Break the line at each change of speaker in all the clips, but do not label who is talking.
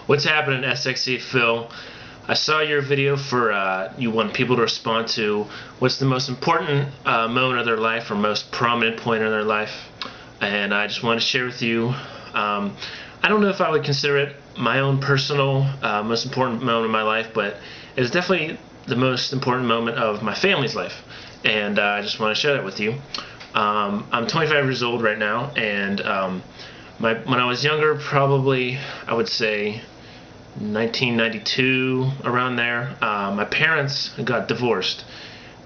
What's happening, sXephil? I saw your video for you want people to respond to what's the most important moment of their life or most prominent point in their life, and I just want to share with you. I don't know if I would consider it my own personal most important moment in my life, but it's definitely the most important moment of my family's life, and I just want to share that with you. I'm 25 years old right now, and when I was younger, probably I would say 1992, around there, my parents got divorced,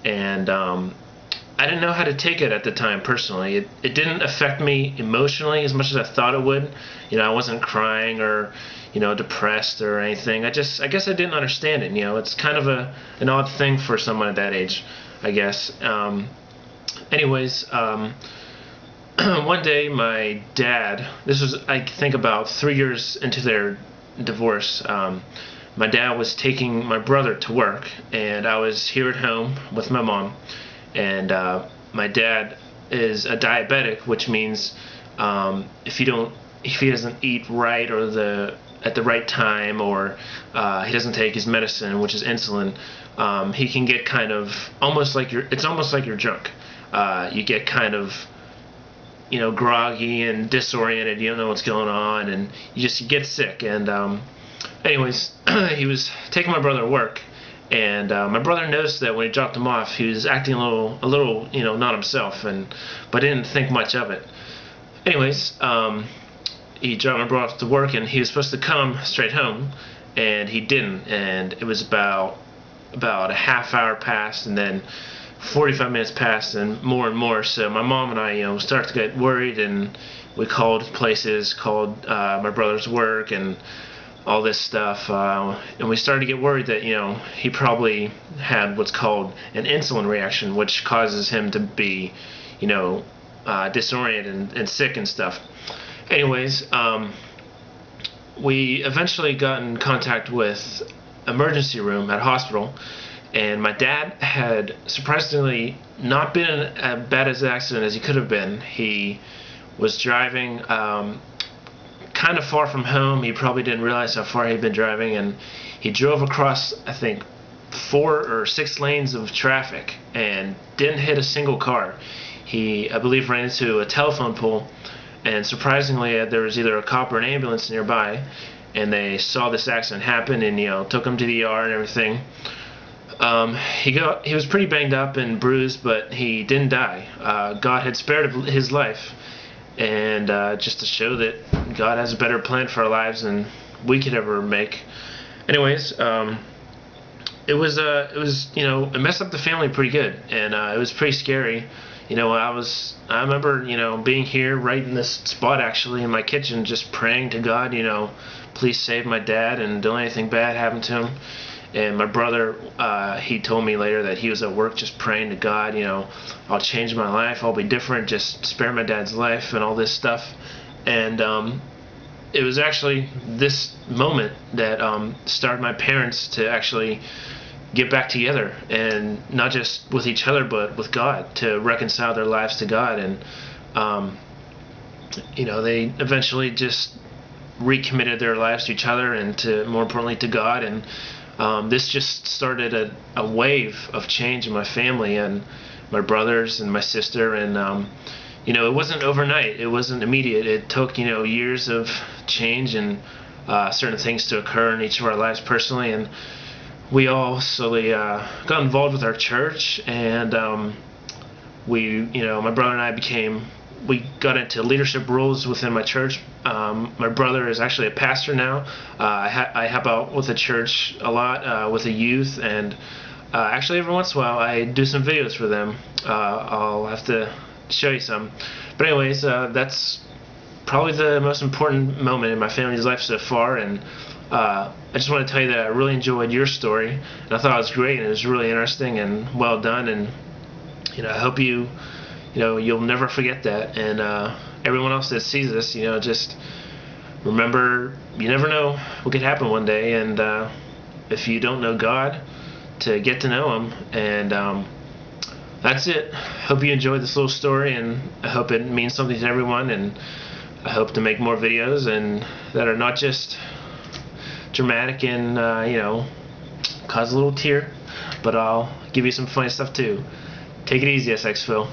and I didn't know how to take it at the time personally. It didn't affect me emotionally as much as I thought it would. You know, I wasn't crying or, you know, depressed or anything. I guess I didn't understand it. You know, it's kind of an odd thing for someone at that age, I guess. Anyways, one day my dad, this was I think about 3 years into their divorce, my dad was taking my brother to work, and I was here at home with my mom, and my dad is a diabetic, which means if he doesn't eat right or at the right time, or he doesn't take his medicine, which is insulin, he can get kind of almost like it's almost like you're drunk. You get kind of, you know, groggy and disoriented. You don't know what's going on, and you get sick. And anyways, he was taking my brother to work, and my brother noticed that when he dropped him off, he was acting a little, you know, not himself, but didn't think much of it. Anyways, he dropped my brother off to work, and he was supposed to come straight home, and he didn't. And it was about a half hour passed, and then 45 minutes passed, and more. So my mom and I, you know, started to get worried, and we called places, called my brother's work, and all this stuff, and we started to get worried that, you know, he probably had what's called an insulin reaction, which causes him to be, you know, disoriented and sick and stuff. Anyways, we eventually got in contact with emergency room at a hospital. And my dad had surprisingly not been in as bad as an accident as he could have been. He was driving kind of far from home. He probably didn't realize how far he'd been driving, and he drove across, I think, 4 or 6 lanes of traffic and didn't hit a single car. He, I believe, ran into a telephone pole, and surprisingly, there was either a cop or an ambulance nearby, and they saw this accident happen and, you know, took him to the ER and everything. He was pretty banged up and bruised, but he didn't die. God had spared his life, and just to show that God has a better plan for our lives than we could ever make. Anyways, it was you know, it messed up the family pretty good, and it was pretty scary. You know, I remember, you know, being here right in this spot, actually in my kitchen, just praying to God, you know, please save my dad and don't let anything bad happen to him. And my brother, he told me later that he was at work just praying to God, you know, I'll change my life, I'll be different, just spare my dad's life and all this stuff. And it was actually this moment that started my parents to actually get back together, and not just with each other but with God, to reconcile their lives to God. And you know, they eventually just recommitted their lives to each other and, to more importantly, to God. And this just started a wave of change in my family and my brothers and my sister. And you know, it wasn't overnight, it wasn't immediate. It took, you know, years of change and certain things to occur in each of our lives personally. And we all slowly got involved with our church, and you know, my brother and I we got into leadership roles within my church. My brother is actually a pastor now. I help out with the church a lot, with the youth, and actually every once in a while I do some videos for them. I'll have to show you some. But anyways, that's probably the most important moment in my family's life so far, and I just want to tell you that I really enjoyed your story, and I thought it was great, and it was really interesting and well done. And you know, I hope you'll never forget that. And everyone else that sees this, you know, just remember, you never know what could happen one day, and if you don't know God, to get to know Him. And that's it. Hope you enjoyed this little story, and I hope it means something to everyone. And I hope to make more videos, and that are not just dramatic and cause a little tear, but I'll give you some funny stuff too. Take it easy, sXephil.